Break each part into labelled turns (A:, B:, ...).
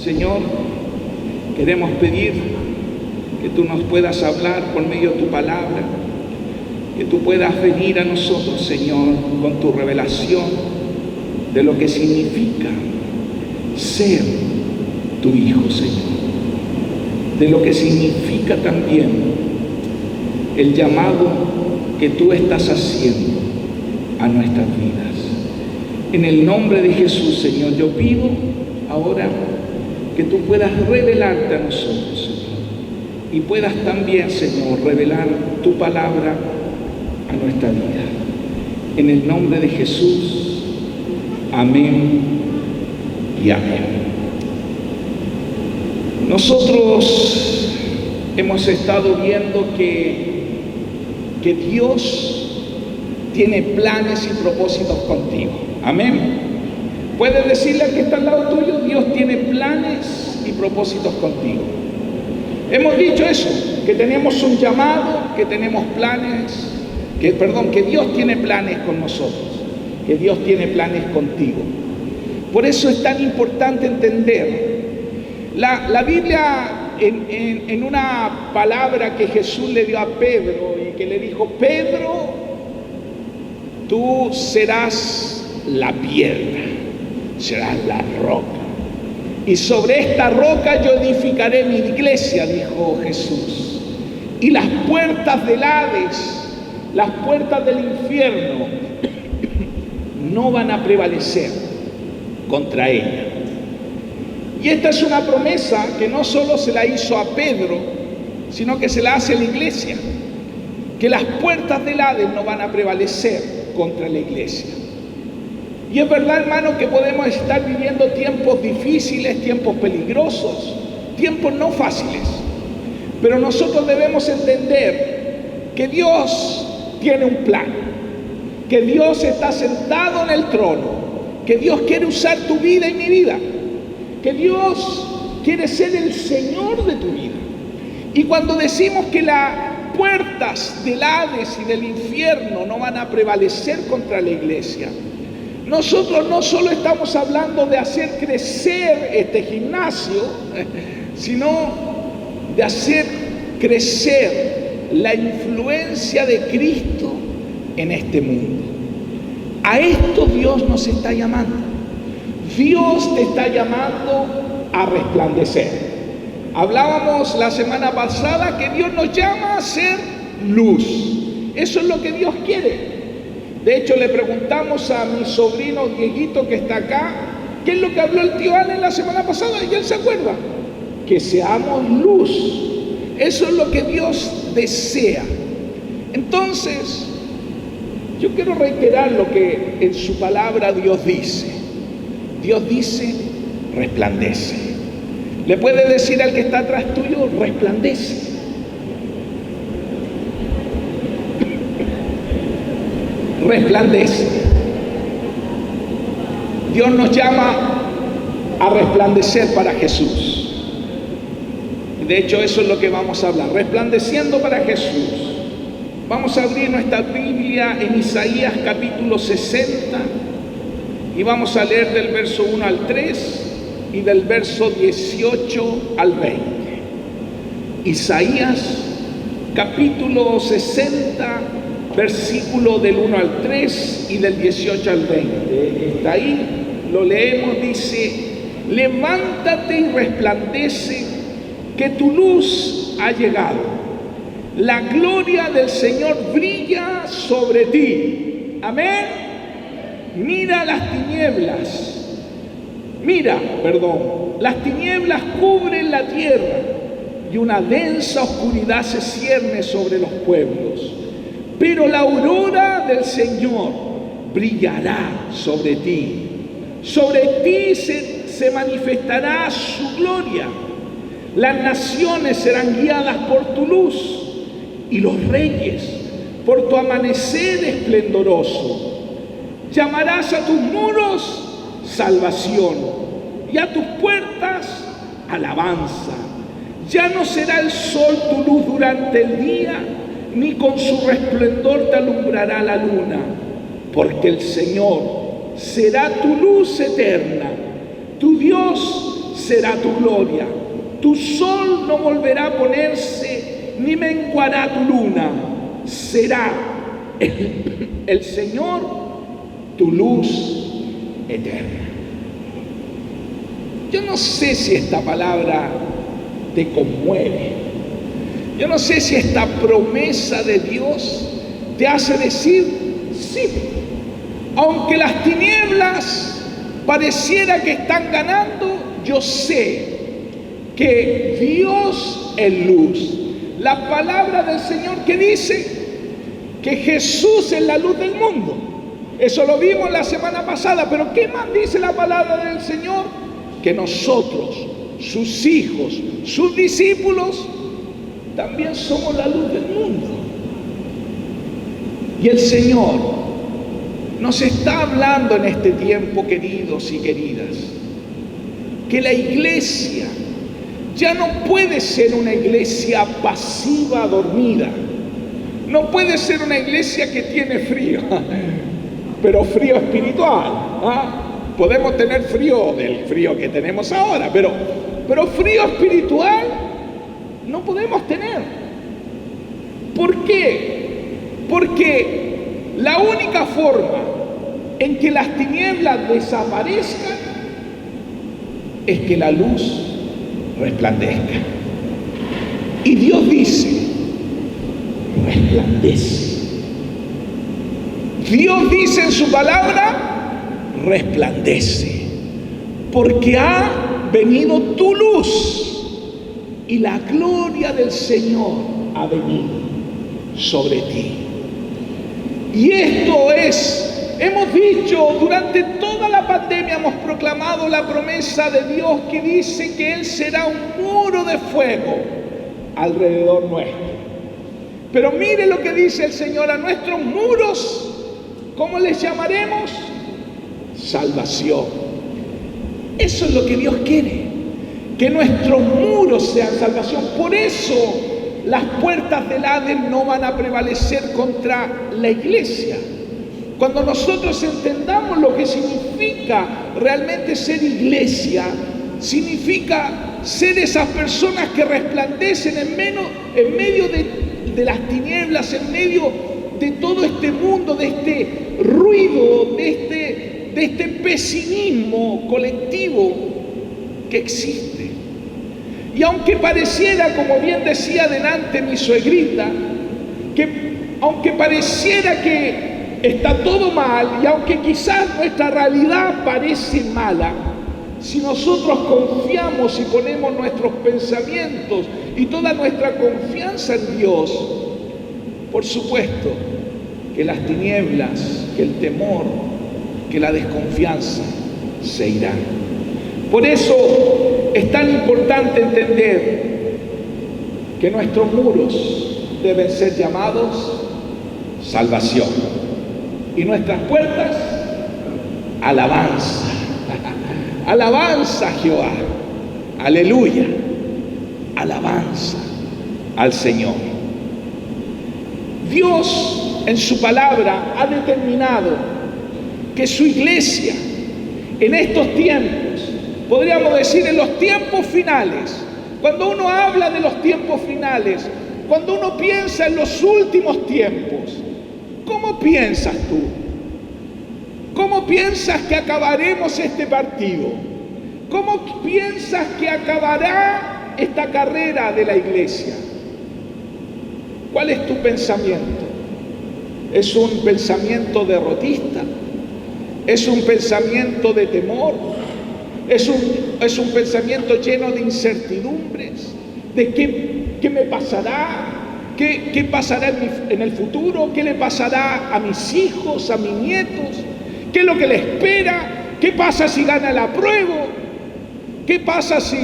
A: Señor, queremos pedir que tú nos puedas hablar por medio de tu palabra, que tú puedas venir a nosotros, Señor, con tu revelación de lo que significa ser tu Hijo, Señor, de lo que significa también el llamado que tú estás haciendo a nuestras vidas. En el nombre de Jesús, Señor, yo pido ahora que tú puedas revelarte a nosotros, Señor, y puedas también, Señor, revelar tu palabra a nuestra vida. En el nombre de Jesús, amén y amén. Nosotros hemos estado viendo que Dios tiene planes y propósitos contigo. Amén. Puedes decirle al que está al lado tuyo: Dios tiene planes y propósitos contigo. Hemos dicho eso, que tenemos un llamado, que tenemos planes, que Dios tiene planes con nosotros, que Dios tiene planes contigo. Por eso es tan importante entender la Biblia en una palabra que Jesús le dio a Pedro y que le dijo: Pedro, tú serás la piedra, serás la roca, y sobre esta roca yo edificaré mi iglesia, dijo Jesús, y las puertas del Hades, las puertas del infierno no van a prevalecer contra ella. Y esta es una promesa que no solo se la hizo a Pedro, sino que se la hace a la iglesia, que las puertas del Hades no van a prevalecer contra la iglesia. Y es verdad, hermano, que podemos estar viviendo tiempos difíciles, tiempos peligrosos, tiempos no fáciles, pero nosotros debemos entender que Dios tiene un plan, que Dios está sentado en el trono, que Dios quiere usar tu vida y mi vida, que Dios quiere ser el Señor de tu vida. Y cuando decimos que las puertas del Hades y del infierno no van a prevalecer contra la iglesia, nosotros no solo estamos hablando de hacer crecer este gimnasio, sino de hacer crecer la influencia de Cristo en este mundo. A esto Dios nos está llamando. Dios te está llamando a resplandecer. Hablábamos la semana pasada que Dios nos llama a ser luz. Eso es lo que Dios quiere. De hecho, le preguntamos a mi sobrino Dieguito, que está acá, ¿qué es lo que habló el tío Allen la semana pasada? Y él se acuerda. Que seamos luz. Eso es lo que Dios desea. Entonces, yo quiero reiterar lo que en su palabra Dios dice. Dios dice: resplandece. Le puede decir al que está atrás tuyo: resplandece. Resplandece. Dios nos llama a resplandecer para Jesús. De hecho, eso es lo que vamos a hablar, resplandeciendo para Jesús. Vamos a abrir nuestra Biblia en Isaías capítulo 60 y vamos a leer del verso 1 al 3 y del verso 18 al 20. Isaías capítulo 60, versículo del 1 al 3 y del 18 al 20. Está ahí, lo leemos, dice: levántate y resplandece, que tu luz ha llegado. La gloria del Señor brilla sobre ti. Amén. Mira las tinieblas cubren la tierra y una densa oscuridad se cierne sobre los pueblos. Pero la aurora del Señor brillará sobre ti. Sobre ti se manifestará su gloria. Las naciones serán guiadas por tu luz y los reyes por tu amanecer esplendoroso. Llamarás a tus muros salvación y a tus puertas alabanza. Ya no será el sol tu luz durante el día, ni con su resplendor te alumbrará la luna, porque el Señor será tu luz eterna. Tu Dios será tu gloria. Tu sol no volverá a ponerse, ni menguará tu luna. Será el Señor tu luz eterna. Yo no sé si esta palabra te conmueve. Yo no sé si esta promesa de Dios te hace decir, sí, aunque las tinieblas pareciera que están ganando, yo sé que Dios es luz. La palabra del Señor que dice que Jesús es la luz del mundo. Eso lo vimos la semana pasada, pero ¿qué más dice la palabra del Señor? Que nosotros, sus hijos, sus discípulos, también somos la luz del mundo. Y el Señor nos está hablando en este tiempo, queridos y queridas, que la iglesia ya no puede ser una iglesia pasiva, dormida. No puede ser una iglesia que tiene frío, pero frío espiritual. Podemos tener frío del frío que tenemos ahora, pero frío espiritual no podemos tener. ¿Por qué? Porque la única forma en que las tinieblas desaparezcan es que la luz resplandezca. Y Dios dice, resplandece. Dios dice en su palabra, resplandece, porque ha venido tu luz y la gloria del Señor ha venido sobre ti. Y esto es, hemos dicho durante toda la pandemia, hemos proclamado la promesa de Dios que dice que Él será un muro de fuego alrededor nuestro. Pero mire lo que dice el Señor a nuestros muros, ¿cómo les llamaremos? Salvación. Eso es lo que Dios quiere, que nuestros muros sean salvación. Por eso las puertas del Hades no van a prevalecer contra la iglesia. Cuando nosotros entendamos lo que significa realmente ser iglesia, significa ser esas personas que resplandecen en medio de las tinieblas, en medio de todo este mundo, de este ruido, de este pesimismo colectivo que existe. Y aunque pareciera, como bien decía delante mi suegrita, que aunque pareciera que está todo mal, y aunque quizás nuestra realidad parece mala, si nosotros confiamos y ponemos nuestros pensamientos y toda nuestra confianza en Dios, por supuesto que las tinieblas, que el temor, que la desconfianza se irán. Por eso es tan importante entender que nuestros muros deben ser llamados salvación y nuestras puertas alabanza. Alabanza a Jehová, aleluya, alabanza al Señor. Dios en su palabra ha determinado que su iglesia en estos tiempos, podríamos decir en los tiempos finales, cuando uno habla de los tiempos finales, cuando uno piensa en los últimos tiempos, ¿cómo piensas tú? ¿Cómo piensas que acabaremos este partido? ¿Cómo piensas que acabará esta carrera de la iglesia? ¿Cuál es tu pensamiento? ¿Es un pensamiento derrotista? ¿Es un pensamiento de temor? ¿Es un pensamiento lleno de incertidumbres? ¿De qué me pasará? ¿Qué pasará en el futuro? ¿Qué le pasará a mis hijos, a mis nietos? ¿Qué es lo que le espera? ¿Qué pasa si gana el apruebo? ¿Qué pasa si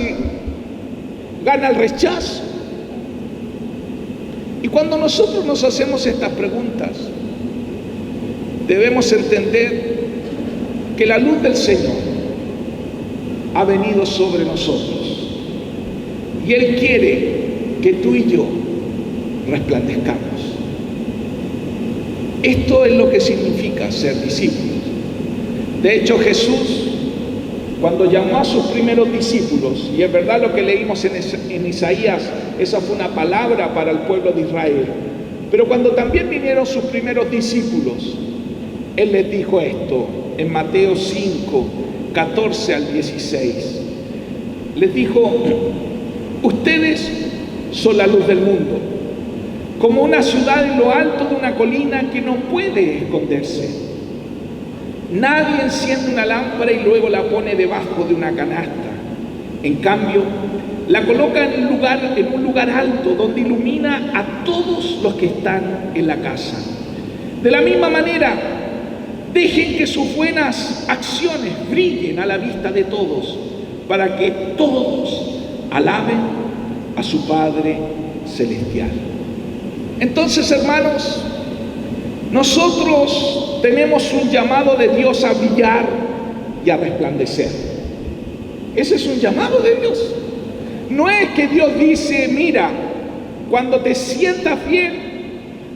A: gana el rechazo? Y cuando nosotros nos hacemos estas preguntas, debemos entender que la luz del Señor ha venido sobre nosotros y Él quiere que tú y yo resplandezcamos. Esto es lo que significa ser discípulos. De hecho, Jesús cuando llamó a sus primeros discípulos, y es verdad lo que leímos en Isaías, esa fue una palabra para el pueblo de Israel, pero cuando también vinieron sus primeros discípulos, Él les dijo esto en Mateo 5, 14 al 16. Les dijo: ustedes son la luz del mundo, como una ciudad en lo alto de una colina que no puede esconderse. Nadie enciende una lámpara y luego la pone debajo de una canasta. En cambio, la coloca en un lugar alto donde ilumina a todos los que están en la casa. De la misma manera, dejen que sus buenas acciones brillen a la vista de todos, para que todos alaben a su Padre Celestial. Entonces, hermanos, nosotros tenemos un llamado de Dios a brillar y a resplandecer. Ese es un llamado de Dios. No es que Dios dice: mira, cuando te sientas bien,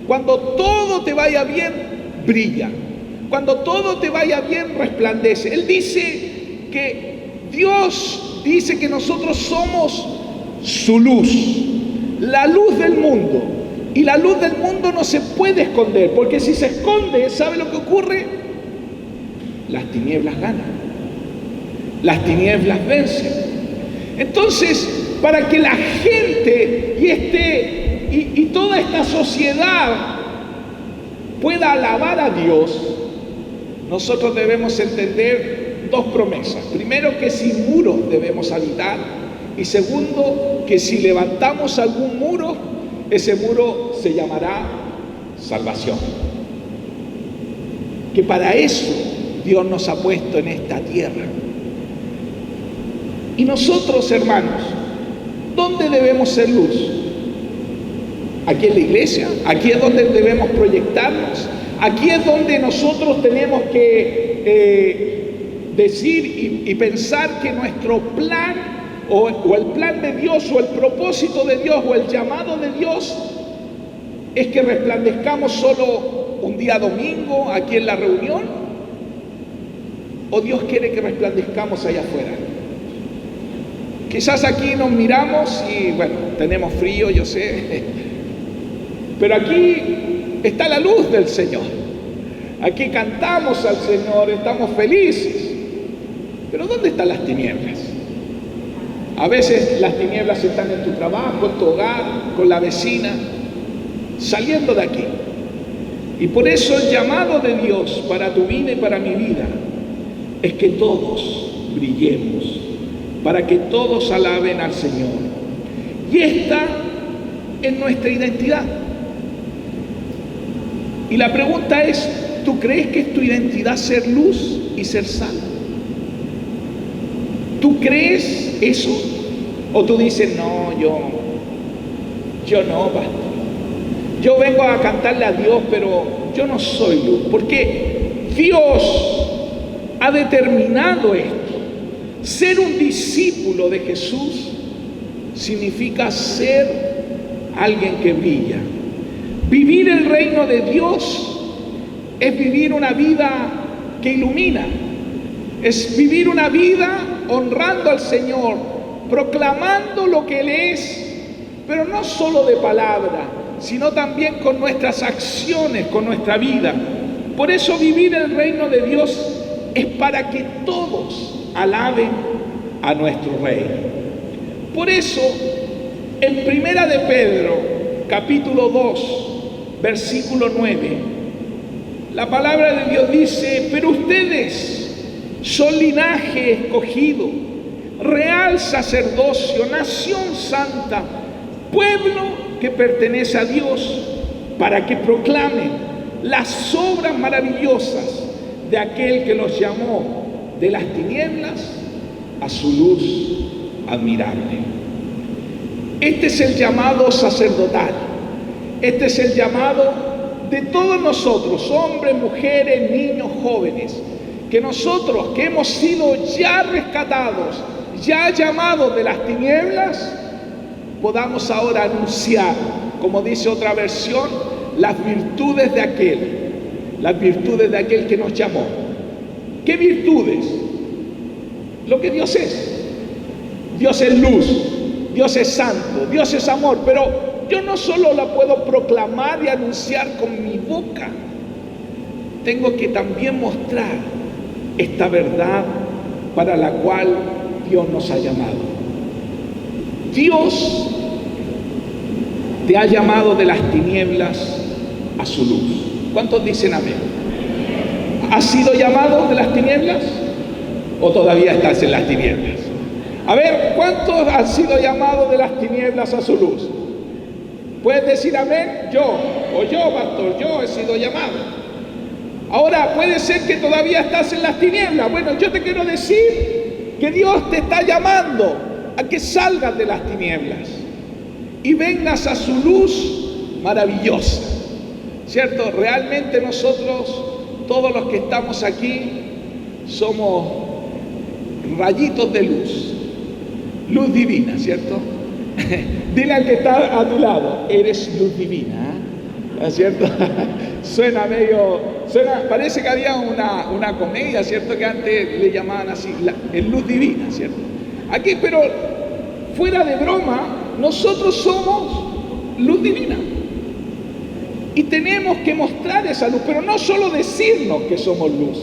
A: cuando todo te vaya bien, brilla. Cuando todo te vaya bien, resplandece. Él dice que Dios dice que nosotros somos su luz, la luz del mundo. Y la luz del mundo no se puede esconder, porque si se esconde, ¿sabe lo que ocurre? Las tinieblas ganan, las tinieblas vencen. Entonces, para que la gente y toda esta sociedad pueda alabar a Dios, nosotros debemos entender dos promesas. Primero, que sin muros debemos habitar, y segundo, que si levantamos algún muro, ese muro se llamará salvación. Que para eso Dios nos ha puesto en esta tierra. Y nosotros, hermanos, ¿dónde debemos ser luz? Aquí en la iglesia, aquí es donde debemos proyectarnos, aquí es donde nosotros tenemos que decir y pensar que nuestro plan o el plan de Dios, o el propósito de Dios, o el llamado de Dios es que resplandezcamos solo un día domingo aquí en la reunión, o Dios quiere que resplandezcamos allá afuera. Quizás aquí nos miramos y bueno, tenemos frío, yo sé, pero aquí está la luz del Señor, aquí cantamos al Señor, estamos felices, pero ¿dónde están las tinieblas? A veces las tinieblas están en tu trabajo, en tu hogar, con la vecina, saliendo de aquí. Y por eso el llamado de Dios para tu vida y para mi vida es que todos brillemos, para que todos alaben al Señor. Y esta es nuestra identidad. Y la pregunta es: ¿tú crees que es tu identidad ser luz y ser sal? ¿Tú crees eso? ¿O tú dices: no, yo no, pastor? Yo vengo a cantarle a Dios, pero yo no soy luz. Porque Dios ha determinado esto. Ser un discípulo de Jesús significa ser alguien que brilla. Vivir el reino de Dios es vivir una vida que ilumina. Es vivir una vida honrando al Señor, proclamando lo que Él es, pero no solo de palabra, sino también con nuestras acciones, con nuestra vida. Por eso vivir el reino de Dios es para que todos alaben a nuestro Rey. Por eso, en Primera de Pedro, capítulo 2, versículo 9, la palabra de Dios dice: pero ustedes son linaje escogido, real sacerdocio, nación santa, pueblo que pertenece a Dios, para que proclamen las obras maravillosas de aquel que los llamó de las tinieblas a su luz admirable. Este es el llamado sacerdotal. Este es el llamado de todos nosotros, hombres, mujeres, niños, jóvenes, que nosotros que hemos sido ya rescatados, ya llamados de las tinieblas, podamos ahora anunciar, como dice otra versión, las virtudes de aquel que nos llamó. ¿Qué virtudes? lo que Dios es. Dios es luz, Dios es santo, Dios es amor, pero yo no solo la puedo proclamar y anunciar con mi boca, tengo que también mostrar esta verdad para la cual Dios nos ha llamado. Dios te ha llamado de las tinieblas a su luz. ¿Cuántos dicen amén? ¿Has sido llamado de las tinieblas o todavía estás en las tinieblas? A ver, ¿cuántos han sido llamados de las tinieblas a su luz? ¿Puedes decir amén? Yo, pastor, yo he sido llamado. Ahora, puede ser que todavía estás en las tinieblas. Bueno, yo te quiero decir que Dios te está llamando a que salgas de las tinieblas y vengas a su luz maravillosa, ¿cierto? Realmente nosotros, todos los que estamos aquí, somos rayitos de luz divina, ¿cierto? Dile al que está a tu lado, eres luz divina, ¿no es cierto? Parece que había una comedia, ¿cierto? Que antes le llamaban así, el luz divina, ¿cierto? Aquí, pero fuera de broma, nosotros somos luz divina. Y tenemos que mostrar esa luz, pero no solo decirnos que somos luz,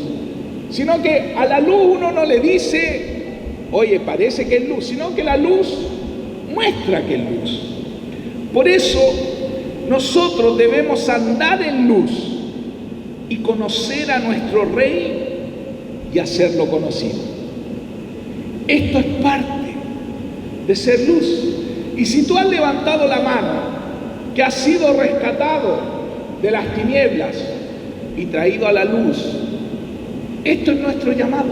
A: sino que a la luz uno no le dice, oye, parece que es luz, sino que la luz muestra que es luz. Por eso nosotros debemos andar en luz y conocer a nuestro Rey y hacerlo conocido. Esto es parte de ser luz. Y si tú has levantado la mano, que has sido rescatado de las tinieblas y traído a la luz, esto es nuestro llamado,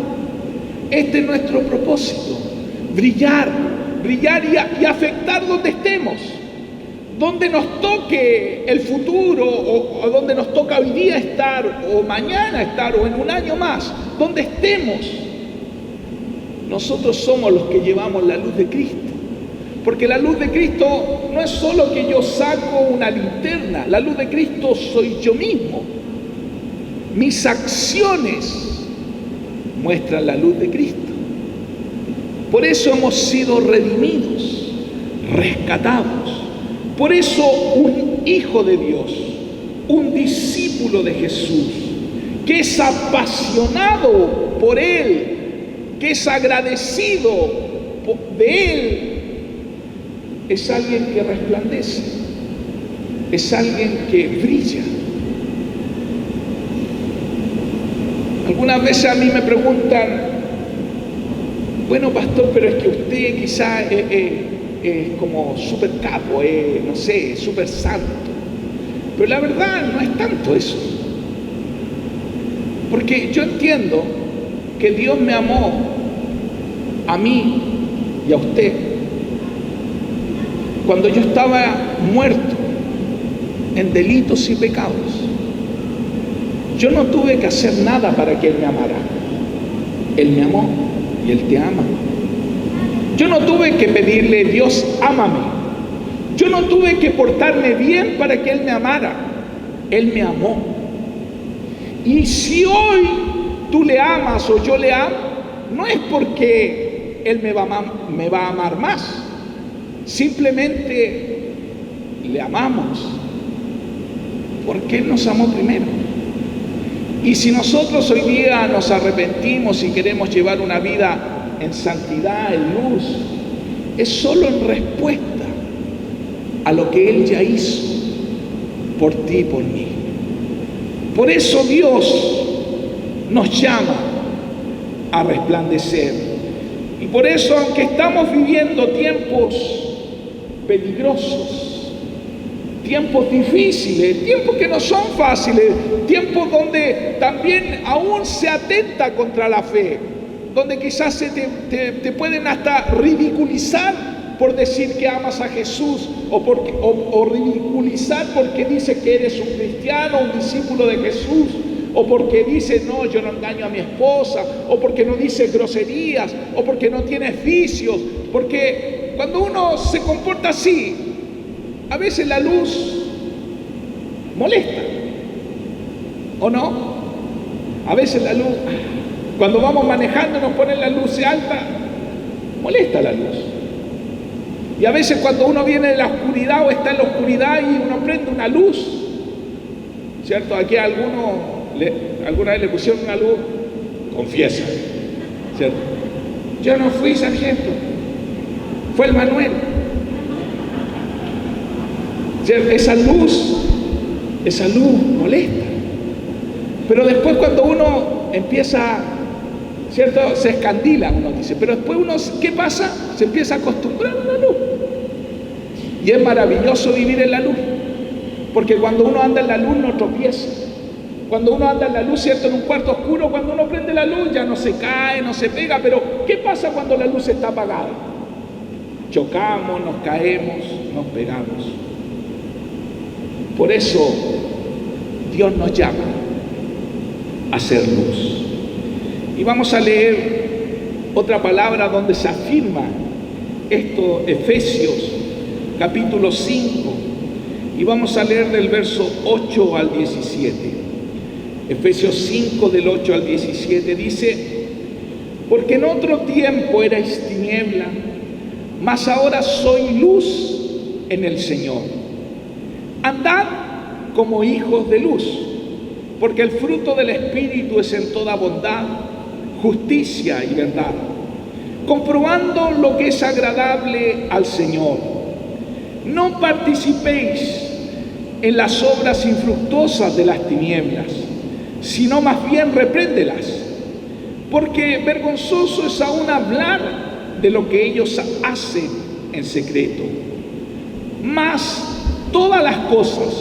A: este es nuestro propósito, brillar y afectar donde estemos, donde nos toque el futuro o donde nos toca hoy día estar o mañana estar o en un año más, donde estemos. Nosotros somos los que llevamos la luz de Cristo, porque la luz de Cristo no es solo que yo saco una linterna, la luz de Cristo soy yo mismo. Mis acciones muestran la luz de Cristo. Por eso hemos sido redimidos, rescatados. Por eso un hijo de Dios, un discípulo de Jesús, que es apasionado por Él, que es agradecido de Él, es alguien que resplandece, es alguien que brilla. Algunas veces a mí me preguntan, bueno, pastor, pero es que usted quizá es como súper capo, no sé, súper santo. Pero la verdad no es tanto eso. Porque yo entiendo que Dios me amó a mí y a usted cuando yo estaba muerto en delitos y pecados. Yo no tuve que hacer nada para que Él me amara. Él me amó y Él te ama. Yo no tuve que pedirle, Dios, ámame. Yo no tuve que portarme bien para que Él me amara. Él me amó. Y si hoy tú le amas o yo le amo, no es porque Él me va a amar más. Simplemente le amamos porque Él nos amó primero. Y si nosotros hoy día nos arrepentimos y queremos llevar una vida en santidad, en luz, es solo en respuesta a lo que Él ya hizo por ti y por mí. Por eso Dios nos llama a resplandecer. Y por eso, aunque estamos viviendo tiempos peligrosos, tiempos difíciles, tiempos que no son fáciles, tiempos donde también aún se atenta contra la fe, donde quizás te pueden hasta ridiculizar por decir que amas a Jesús o ridiculizar porque dices que eres un cristiano, un discípulo de Jesús, o porque dices, no, yo no engaño a mi esposa, o porque no dices groserías, o porque no tienes vicios, porque cuando uno se comporta así, a veces la luz molesta, ¿o no? A veces la luz Cuando vamos manejando y nos ponen la luz alta, molesta la luz. Y a veces cuando uno viene de la oscuridad o está en la oscuridad y uno prende una luz, ¿cierto? Aquí a alguna vez le pusieron una luz, confiesa, ¿cierto? Yo no fui sargento, fue el Manuel. ¿Cierto? Esa luz molesta. Pero después cuando uno empieza, ¿cierto? Se escandila, uno dice, pero después uno, ¿qué pasa? Se empieza a acostumbrar a la luz. Y es maravilloso vivir en la luz, porque cuando uno anda en la luz no tropieza. Cuando uno anda en la luz, ¿cierto? En un cuarto oscuro, cuando uno prende la luz ya no se cae, no se pega, pero ¿qué pasa cuando la luz está apagada? Chocamos, nos caemos, nos pegamos. Por eso Dios nos llama a ser luz. Y vamos a leer otra palabra donde se afirma esto, Efesios capítulo 5, y vamos a leer del verso 8 al 17. Efesios 5 del 8 al 17 dice: porque en otro tiempo erais tiniebla, mas ahora soy luz en el Señor. Andad como hijos de luz, porque el fruto del Espíritu es en toda bondad, justicia y verdad, comprobando lo que es agradable al Señor. No participéis en las obras infructuosas de las tinieblas, sino más bien repréndelas, porque vergonzoso es aún hablar de lo que ellos hacen en secreto. Mas todas las cosas,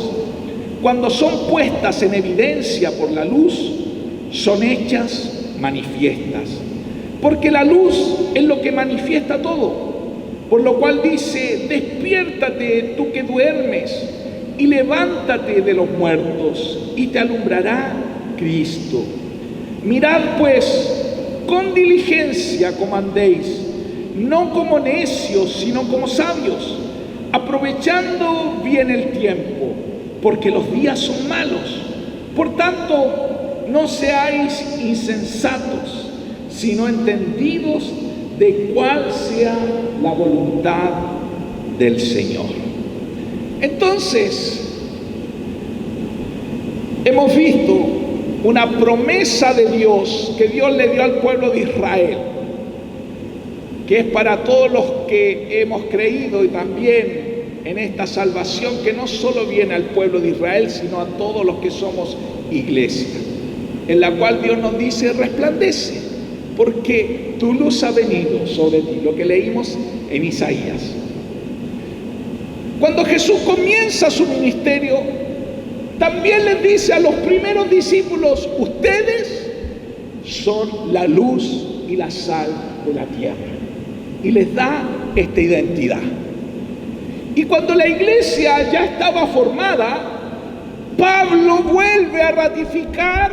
A: cuando son puestas en evidencia por la luz, son hechas manifiestas, porque la luz es lo que manifiesta todo. Por lo cual dice: despiértate tú que duermes, y levántate de los muertos, y te alumbrará Cristo. Mirad pues con diligencia como andéis, no como necios, sino como sabios, aprovechando bien el tiempo, porque los días son malos. Por tanto, no seáis insensatos, sino entendidos de cuál sea la voluntad del Señor. Entonces, hemos visto una promesa de Dios que Dios le dio al pueblo de Israel, que es para todos los que hemos creído, y también en esta salvación que no solo viene al pueblo de Israel, sino a todos los que somos iglesia, en la cual Dios nos dice: resplandece, porque tu luz ha venido sobre ti, lo que leímos en Isaías. Cuando Jesús comienza su ministerio, también les dice a los primeros discípulos: ustedes son la luz y la sal de la tierra, y les da esta identidad. Y cuando la iglesia ya estaba formada, Pablo vuelve a ratificar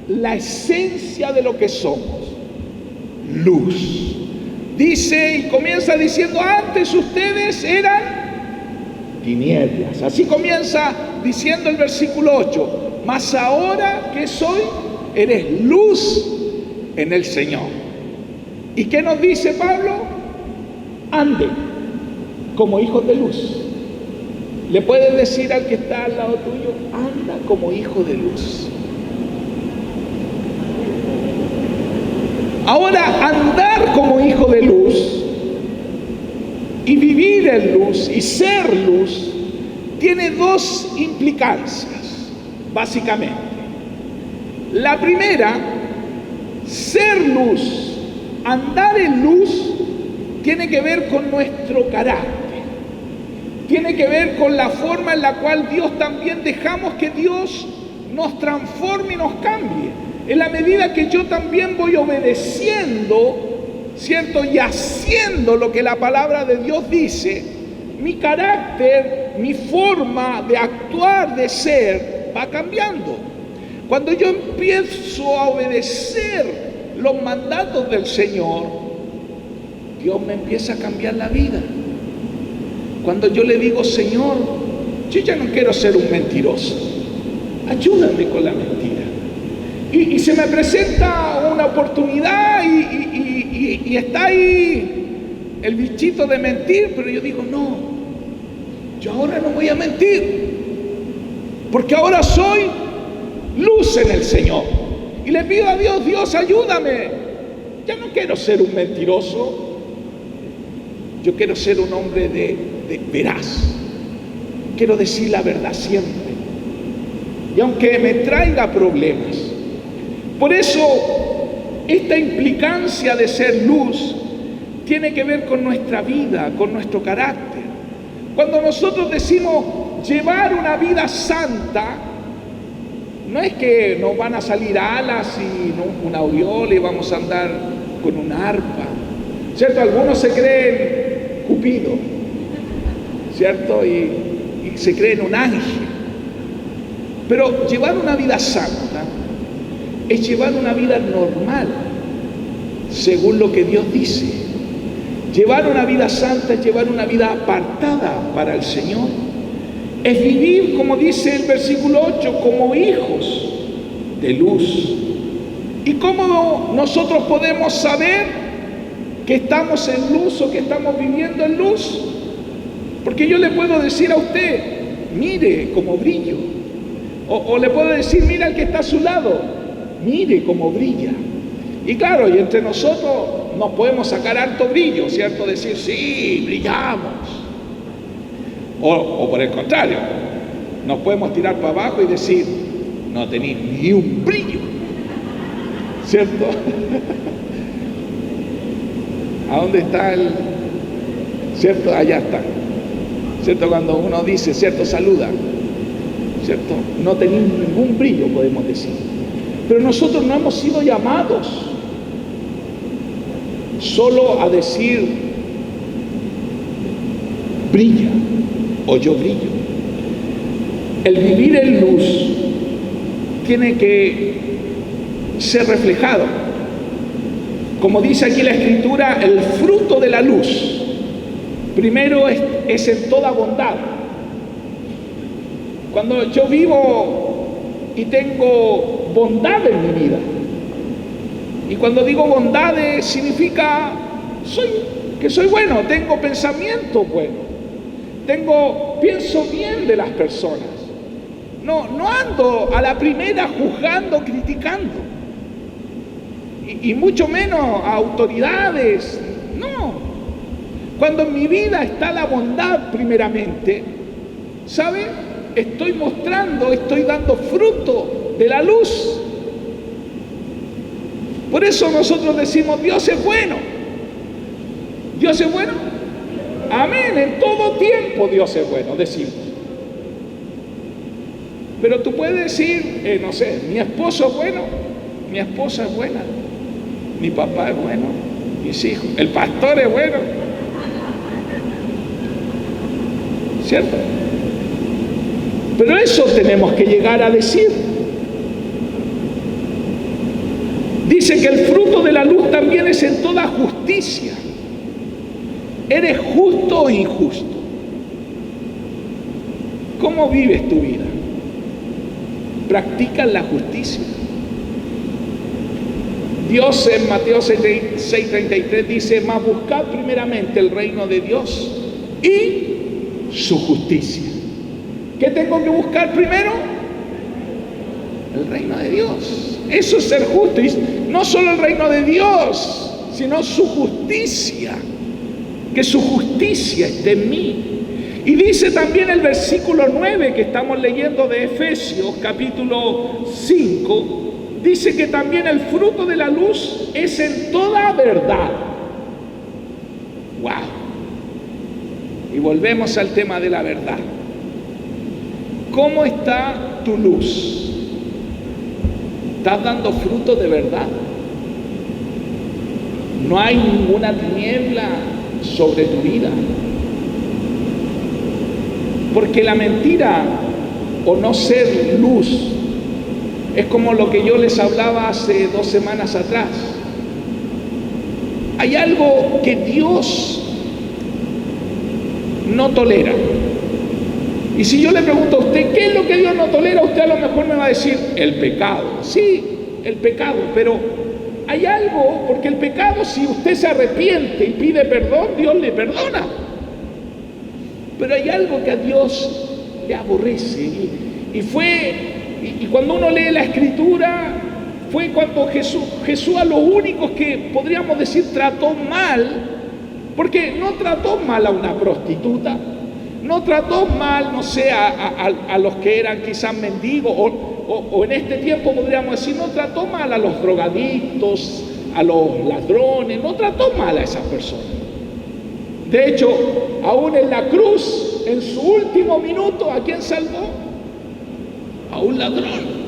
A: la esencia de lo que somos: luz. Dice, y comienza diciendo: antes ustedes eran tinieblas. Así comienza diciendo el versículo 8: mas ahora que soy, eres luz en el Señor. ¿Y qué nos dice Pablo? Ande como hijos de luz. Le puedes decir al que está al lado tuyo: anda como hijo de luz. Ahora, andar como hijo de luz y vivir en luz y ser luz tiene dos implicancias, básicamente. La primera, ser luz, andar en luz, tiene que ver con nuestro carácter, tiene que ver con la forma en la cual Dios también dejamos que Dios nos transforme y nos cambie. En la medida que yo también voy obedeciendo, ¿cierto? Y haciendo lo que la palabra de Dios dice, mi carácter, mi forma de actuar, de ser, va cambiando. Cuando yo empiezo a obedecer los mandatos del Señor, Dios me empieza a cambiar la vida. Cuando yo le digo: Señor, yo ya no quiero ser un mentiroso, ayúdame con la mentira. Y se me presenta una oportunidad y está ahí el bichito de mentir, pero yo digo, no, yo ahora no voy a mentir, porque ahora soy luz en el Señor. Y le pido a Dios, Dios, ayúdame. Ya no quiero ser un mentiroso, yo quiero ser un hombre de veraz. Quiero decir la verdad siempre. Y aunque me traiga problemas. Por eso, esta implicancia de ser luz tiene que ver con nuestra vida, con nuestro carácter. Cuando nosotros decimos llevar una vida santa, no es que nos van a salir alas y una aureola y vamos a andar con una arpa, ¿cierto? Algunos se creen Cupido, ¿cierto? Y se creen un ángel. Pero llevar una vida santa es llevar una vida normal, según lo que Dios dice. Llevar una vida santa es llevar una vida apartada para el Señor. Es vivir, como dice el versículo 8, como hijos de luz. ¿Y cómo nosotros podemos saber que estamos en luz o que estamos viviendo en luz? Porque yo le puedo decir a usted, mire cómo brillo. O le puedo decir, mira al que está a su lado, mire cómo brilla. Y claro, y entre nosotros nos podemos sacar harto brillo, ¿cierto? Decir, sí, brillamos. O por el contrario, nos podemos tirar para abajo y decir, no tenéis ni un brillo, ¿cierto? ¿A dónde está el...? ¿Cierto? Allá está. ¿Cierto? Cuando uno dice, ¿cierto? Saluda, ¿cierto? No tenéis ningún brillo, podemos decir. Pero nosotros no hemos sido llamados solo a decir, brilla, o yo brillo. El vivir en luz tiene que ser reflejado. Como dice aquí la Escritura, el fruto de la luz, primero es en toda bondad. Cuando yo vivo y tengo bondad en mi vida, y cuando digo bondades significa que soy bueno, tengo pensamientos buenos, pienso bien de las personas, no ando a la primera juzgando, criticando, y mucho menos a autoridades, no. Cuando en mi vida está la bondad primeramente, ¿sabe? Estoy dando fruto de la luz. Por eso nosotros decimos, Dios es bueno. ¿Dios es bueno? Amén, en todo tiempo Dios es bueno, decimos. Pero tú puedes decir, no sé, mi esposo es bueno, mi esposa es buena, mi papá es bueno, mis hijos, el pastor es bueno, ¿cierto? Pero eso tenemos que llegar a decir. Dice que el fruto de la luz también es en toda justicia. ¿Eres justo o injusto? ¿Cómo vives tu vida? ¿Practicas la justicia? Dios en Mateo 6:33 dice, mas buscad primeramente el reino de Dios y su justicia. ¿Qué tengo que buscar primero? El reino de Dios. Eso es ser justo. Y no solo el reino de Dios, sino su justicia. Que su justicia esté en mí. Y dice también el versículo 9 que estamos leyendo de Efesios, capítulo 5, dice que también el fruto de la luz es en toda verdad. ¡Wow! Y volvemos al tema de la verdad. ¿Cómo está tu luz? ¿Estás dando fruto de verdad? No hay ninguna tiniebla sobre tu vida. Porque la mentira o no ser luz es como lo que yo les hablaba hace 2 semanas atrás. Hay algo que Dios no tolera. Y si yo le pregunto a usted, ¿qué es lo que Dios no tolera? Usted a lo mejor me va a decir, el pecado. Sí, el pecado, pero hay algo, porque el pecado, si usted se arrepiente y pide perdón, Dios le perdona. Pero hay algo que a Dios le aborrece. Y cuando uno lee la Escritura, fue cuando Jesús a los únicos que podríamos decir trató mal, porque no trató mal a una prostituta, no trató mal, no sé, a los que eran quizás mendigos, o en este tiempo podríamos decir, no trató mal a los drogadictos, a los ladrones, no trató mal a esas personas. De hecho, aún en la cruz, en su último minuto, ¿a quién salvó? A un ladrón.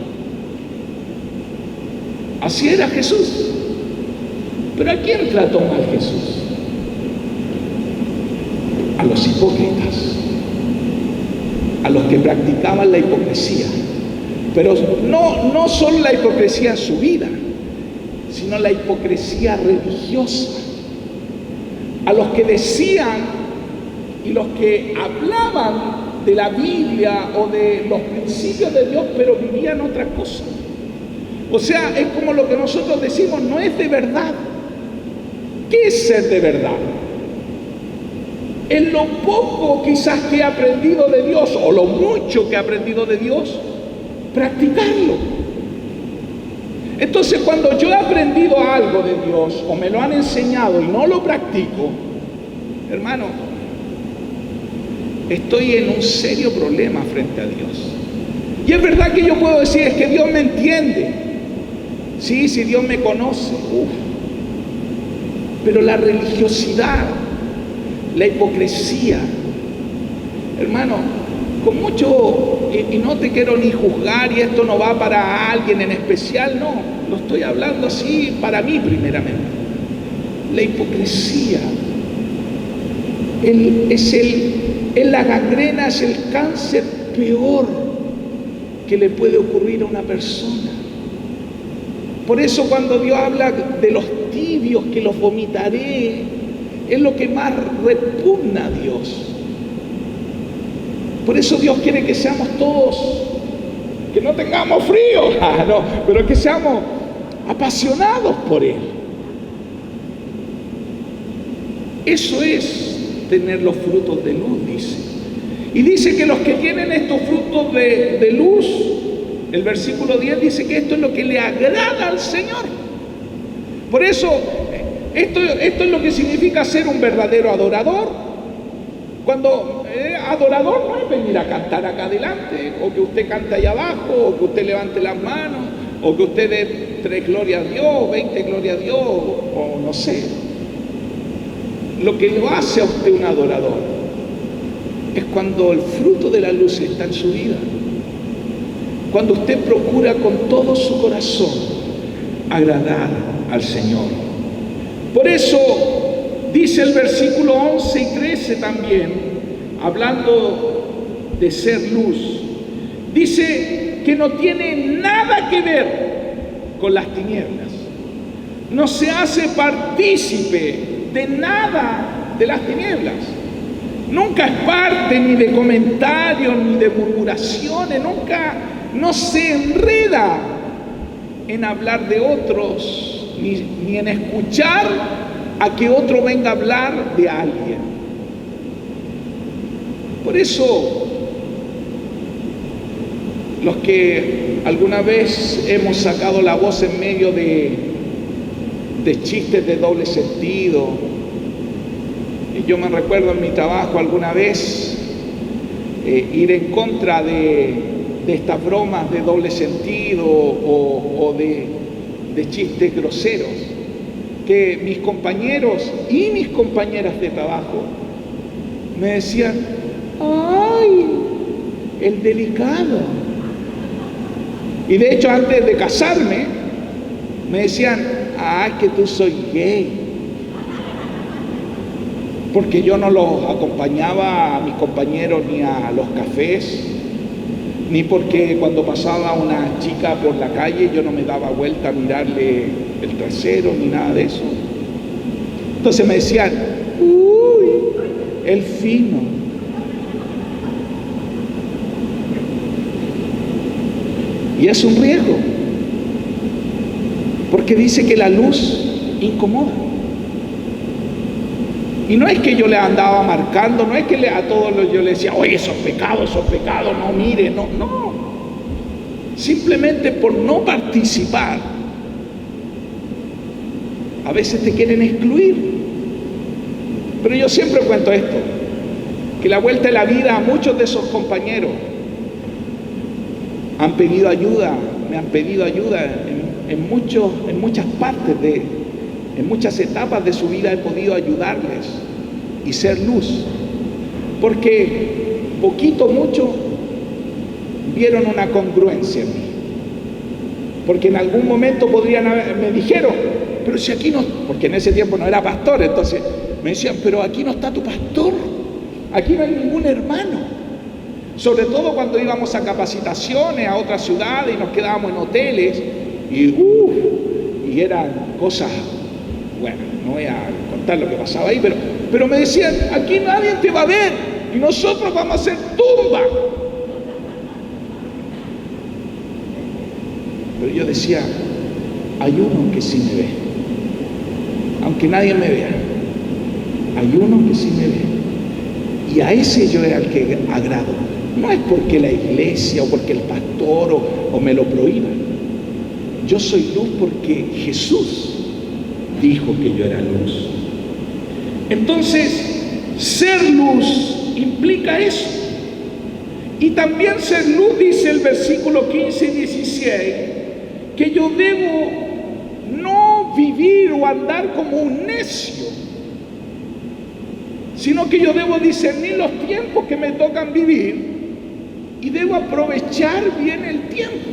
A: Así era Jesús. Pero ¿a quién trató mal Jesús? A los hipócritas, a los que practicaban la hipocresía. Pero no solo la hipocresía en su vida, sino la hipocresía religiosa. A los que decían y los que hablaban de la Biblia o de los principios de Dios, pero vivían otra cosa. O sea, es como lo que nosotros decimos, no es de verdad. ¿Qué es ser de verdad? En lo poco quizás que he aprendido de Dios, o lo mucho que he aprendido de Dios, practicarlo. Entonces, cuando yo he aprendido algo de Dios, o me lo han enseñado y no lo practico, hermano, estoy en un serio problema frente a Dios. Y es verdad que yo puedo decir, es que Dios me entiende. Sí, si Dios me conoce. Pero la religiosidad, la hipocresía, hermano, con mucho, y no te quiero ni juzgar, y esto no va para alguien en especial, no, lo estoy hablando así para mí primeramente. La hipocresía es la gangrena, es el cáncer peor que le puede ocurrir a una persona. Por eso cuando Dios habla de los tibios que los vomitaré, es lo que más repugna a Dios. Por eso Dios quiere que seamos todos, que no tengamos frío, no, pero que seamos apasionados por Él. Eso es tener los frutos de luz, dice. Y dice que los que tienen estos frutos de luz, el versículo 10 dice que esto es lo que le agrada al Señor. Por eso, esto es lo que significa ser un verdadero adorador. Cuando adorador no es venir a cantar acá adelante, o que usted cante allá abajo, o que usted levante las manos, o que usted dé 3 glorias a Dios, 20 glorias a Dios, o no sé. Lo que lo hace a usted un adorador es cuando el fruto de la luz está en su vida. Cuando usted procura con todo su corazón agradar al Señor. Por eso dice el versículo 11 y 13 también, hablando de ser luz, dice que no tiene nada que ver con las tinieblas. No se hace partícipe de nada de las tinieblas. Nunca es parte ni de comentarios, ni de murmuraciones, no se enreda en hablar de otros, ni en escuchar a que otro venga a hablar de alguien. Por eso, los que alguna vez hemos sacado la voz en medio de chistes de doble sentido, y yo me recuerdo en mi trabajo alguna vez ir en contra de estas bromas de doble sentido o de chistes groseros, que mis compañeros y mis compañeras de trabajo me decían, ¡ay, el delicado! Y de hecho antes de casarme me decían, ¡ay, que tú soy gay! Porque yo no los acompañaba a mis compañeros ni a los cafés, ni porque cuando pasaba una chica por la calle yo no me daba vuelta a mirarle el trasero ni nada de eso. Entonces me decían, ¡uy, el fino! Y es un riesgo. Porque dice que la luz incomoda. Y no es que yo le andaba marcando, no es que a todos yo le decía, oye, esos pecados, no, mire, no. Simplemente por no participar, a veces te quieren excluir. Pero yo siempre cuento esto, que la vuelta de la vida a muchos de esos compañeros han pedido ayuda, me han pedido ayuda en muchas partes, en muchas etapas de su vida he podido ayudarles y ser luz, porque poquito, mucho, vieron una congruencia en mí. Porque en algún momento me dijeron, pero si aquí no, porque en ese tiempo no era pastor, entonces me decían, pero aquí no está tu pastor, aquí no hay ningún hermano. Sobre todo cuando íbamos a capacitaciones a otras ciudades y nos quedábamos en hoteles y eran cosas, bueno, no voy a contar lo que pasaba ahí, pero me decían, aquí nadie te va a ver y nosotros vamos a hacer tumba. Pero yo decía, hay uno que sí me ve, aunque nadie me vea, hay uno que sí me ve, y a ese yo era el que agrado. No es porque la iglesia o porque el pastor o me lo prohíba. Yo soy luz porque Jesús dijo que yo era luz. Entonces, ser luz implica eso. Y también ser luz, dice el versículo 15 y 16, que yo debo no vivir o andar como un necio, sino que yo debo discernir los tiempos que me tocan vivir y debo aprovechar bien el tiempo.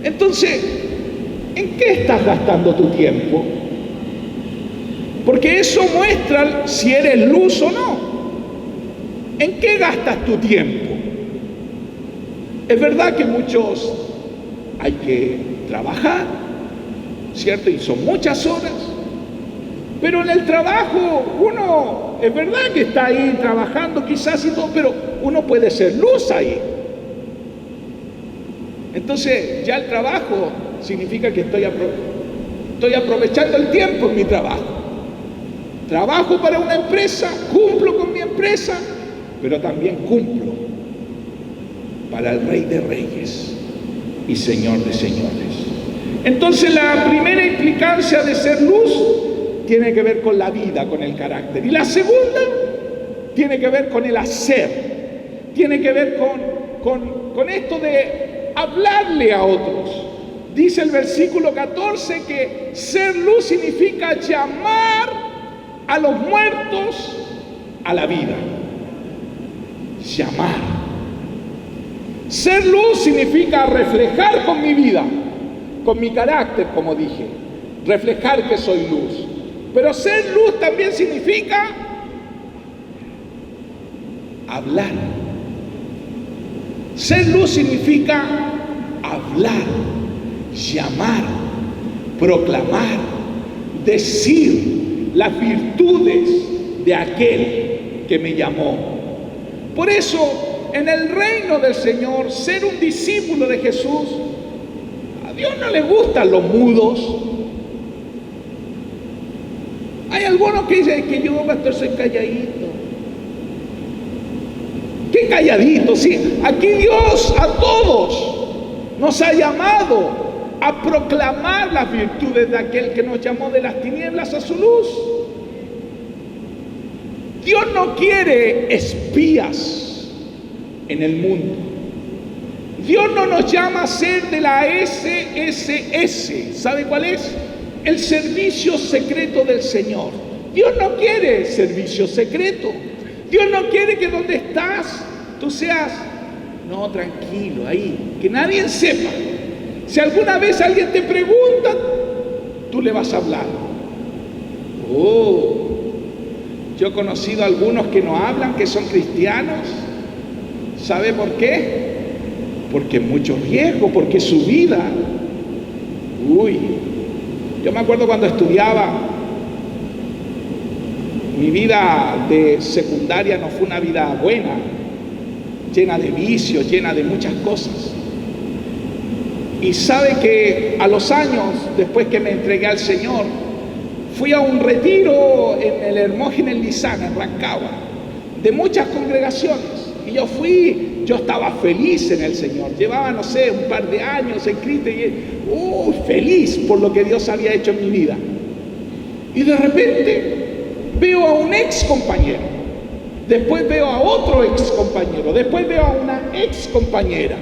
A: Entonces, ¿en qué estás gastando tu tiempo? Porque eso muestra si eres luz o no. ¿En qué gastas tu tiempo? Es verdad que muchos hay que trabajar, ¿cierto? Y son muchas horas. Pero en el trabajo uno, es verdad que está ahí trabajando quizás y todo, pero uno puede ser luz ahí. Entonces ya el trabajo significa que estoy aprovechando el tiempo en mi trabajo. Trabajo para una empresa, cumplo con mi empresa, pero también cumplo para el Rey de Reyes y Señor de Señores. Entonces la primera implicancia de ser luz tiene que ver con la vida, con el carácter. Y la segunda tiene que ver con el hacer. Tiene que ver con esto de hablarle a otros. Dice el versículo 14 que ser luz significa llamar a los muertos a la vida. Llamar. Ser luz significa reflejar con mi vida, con mi carácter, como dije. Reflejar que soy luz. Pero ser luz también significa hablar. Ser luz significa hablar, llamar, proclamar, decir las virtudes de aquel que me llamó. Por eso, en el reino del Señor, ser un discípulo de Jesús, a Dios no le gustan los mudos. Hay algunos que dicen que yo, pastor, soy calladito. ¿Qué calladito? Sí, aquí Dios a todos nos ha llamado a proclamar las virtudes de aquel que nos llamó de las tinieblas a su luz. Dios no quiere espías en el mundo. Dios no nos llama a ser de la SSS. ¿Sabe cuál es? El servicio secreto del Señor. Dios no quiere servicio secreto. Dios no quiere que donde estás tú seas, no, tranquilo, ahí, que nadie sepa. Si alguna vez alguien te pregunta, tú le vas a hablar. Oh, yo he conocido a algunos que no hablan, que son cristianos. ¿Sabe por qué? Porque mucho riesgo, porque su vida, yo me acuerdo cuando estudiaba, mi vida de secundaria no fue una vida buena, llena de vicios, llena de muchas cosas. Y sabe que a los años, después que me entregué al Señor, fui a un retiro en el Hermógenes Lizán, en Rancagua, de muchas congregaciones. Y yo estaba feliz en el Señor. Llevaba, no sé, un par de años en Cristo y feliz por lo que Dios había hecho en mi vida. Y de repente veo a un ex compañero, después veo a otro ex compañero, después veo a una ex compañera.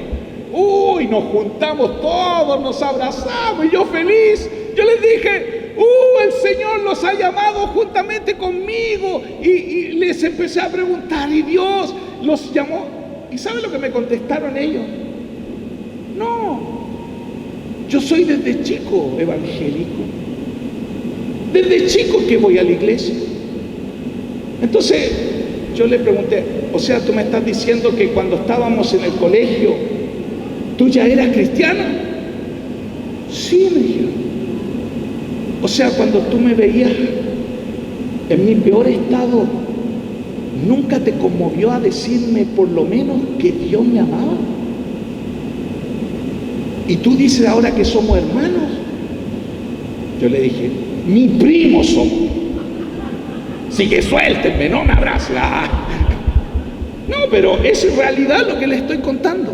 A: Nos juntamos todos, nos abrazamos y yo feliz. Yo les dije, el Señor los ha llamado juntamente conmigo. Y les empecé a preguntar, y Dios los llamó. ¿Y saben lo que me contestaron ellos? No, yo soy desde chico evangélico. Desde chico que voy a la iglesia. Entonces yo le pregunté, o sea, tú me estás diciendo que cuando estábamos en el colegio, ¿tú ya eras cristiano? Sí, me dijeron. O sea, cuando tú me veías en mi peor estado, ¿nunca te conmovió a decirme por lo menos que Dios me amaba? Y tú dices ahora que somos hermanos. Yo le dije, mi primo somos. Así que suéltenme, no me abracen. No, pero es en realidad lo que le estoy contando.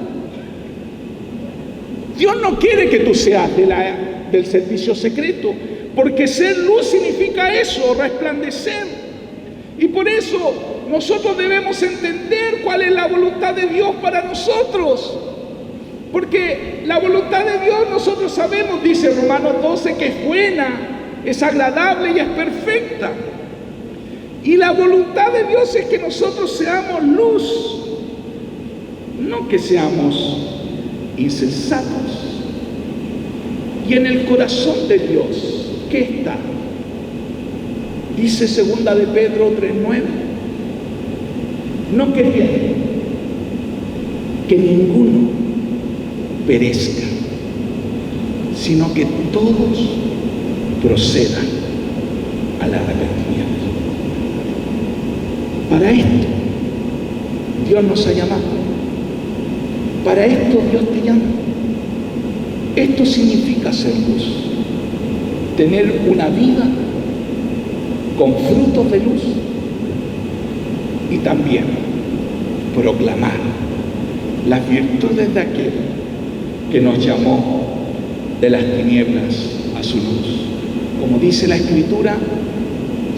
A: Dios no quiere que tú seas del servicio secreto, porque ser luz significa eso, resplandecer. Y por eso nosotros debemos entender cuál es la voluntad de Dios para nosotros. Porque la voluntad de Dios nosotros sabemos, dice Romanos 12, que es buena, es agradable y es perfecta. Y la voluntad de Dios es que nosotros seamos luz, no que seamos insensatos. Y en el corazón de Dios, ¿qué está? Dice 2 de Pedro 3:9, no queriendo que ninguno perezca, sino que todos procedan al arrepentimiento. Para esto Dios nos ha llamado. Para esto Dios te llama. Esto significa ser luz, tener una vida con frutos de luz y también proclamar las virtudes de aquel que nos llamó de las tinieblas a su luz. Como dice la Escritura,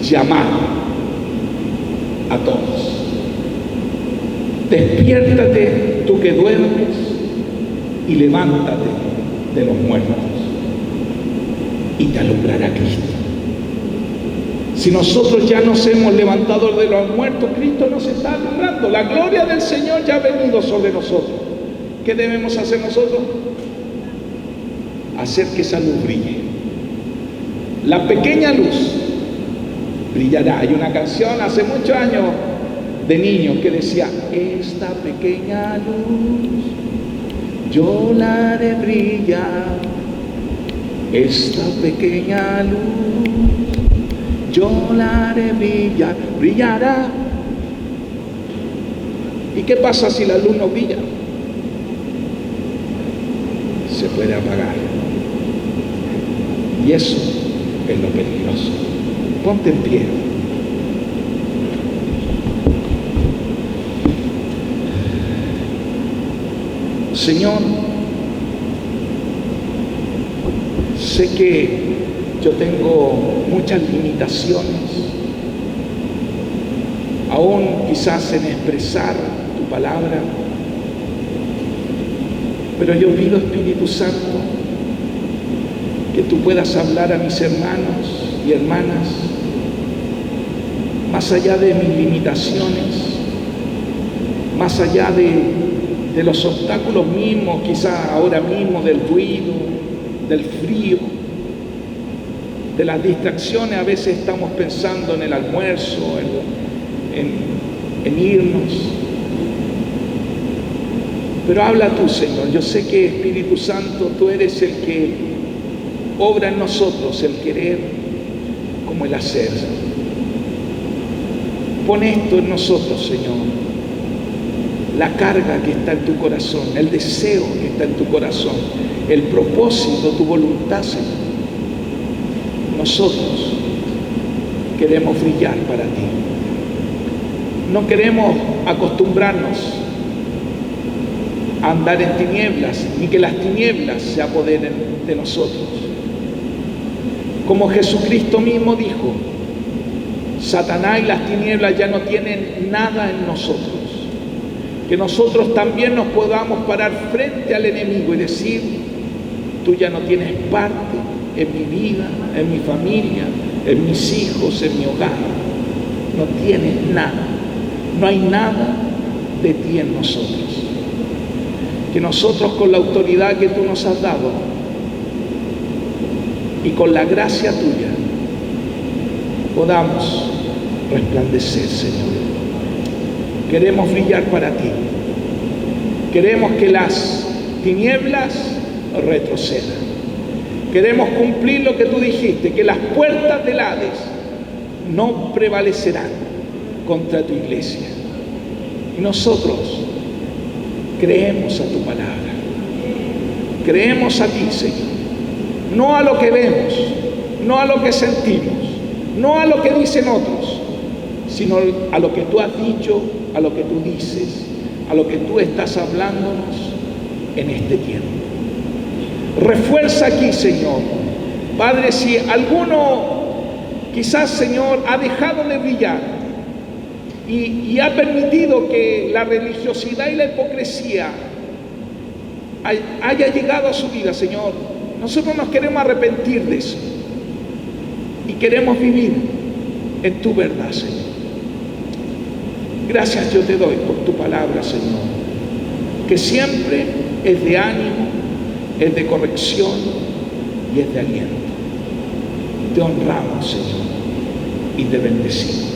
A: llamar a todos. Despiértate tú que duermes y levántate de los muertos y te alumbrará Cristo. Si nosotros ya nos hemos levantado de los muertos, Cristo nos está alumbrando. La gloria del Señor ya ha venido sobre nosotros. ¿Qué debemos hacer nosotros? Hacer que esa luz brille. La pequeña luz brillará. Hay una canción hace muchos años de niños que decía, esta pequeña luz yo la haré brillar, esta pequeña luz yo la haré brillar, brillará. ¿Y qué pasa si la luz no brilla? Se puede apagar. Y eso es lo peligroso. Ponte en pie. Señor, sé que yo tengo muchas limitaciones, aún quizás en expresar tu palabra, pero yo pido, Espíritu Santo, que tú puedas hablar a mis hermanos y hermanas, más allá de mis limitaciones, más allá de los obstáculos mismos, quizás ahora mismo, del ruido, del frío, de las distracciones. A veces estamos pensando en el almuerzo, en irnos. Pero habla tú, Señor. Yo sé que, Espíritu Santo, tú eres el que obra en nosotros el querer como el hacer. Pon esto en nosotros, Señor. la carga que está en tu corazón, el deseo que está en tu corazón, el propósito, tu voluntad, Señor. Nosotros queremos brillar para ti. No queremos acostumbrarnos a andar en tinieblas, ni que las tinieblas se apoderen de nosotros. Como Jesucristo mismo dijo, Satanás y las tinieblas ya no tienen nada en nosotros. Que nosotros también nos podamos parar frente al enemigo y decir, tú ya no tienes parte en mi vida, en mi familia, en mis hijos, en mi hogar. No tienes nada. No hay nada de ti en nosotros. Que nosotros, con la autoridad que tú nos has dado y con la gracia tuya, podamos resplandecer, Señor. Queremos brillar para ti. Queremos que las tinieblas retrocedan. Queremos cumplir lo que tú dijiste, que las puertas del Hades no prevalecerán contra tu iglesia. Y nosotros creemos a tu palabra. Creemos a ti, Señor. No a lo que vemos, no a lo que sentimos, no a lo que dicen otros, sino a lo que tú has dicho, a lo que tú dices, a lo que tú estás hablándonos en este tiempo. Refuerza aquí, Señor. Padre, si alguno quizás, Señor, ha dejado de brillar y ha permitido que la religiosidad y la hipocresía haya llegado a su vida, Señor, nosotros nos queremos arrepentir de eso y queremos vivir en tu verdad, Señor. Gracias yo te doy por tu palabra, Señor, que siempre es de ánimo, es de corrección y es de aliento. Te honramos, Señor, y te bendecimos.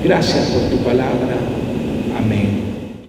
A: Gracias por tu palabra.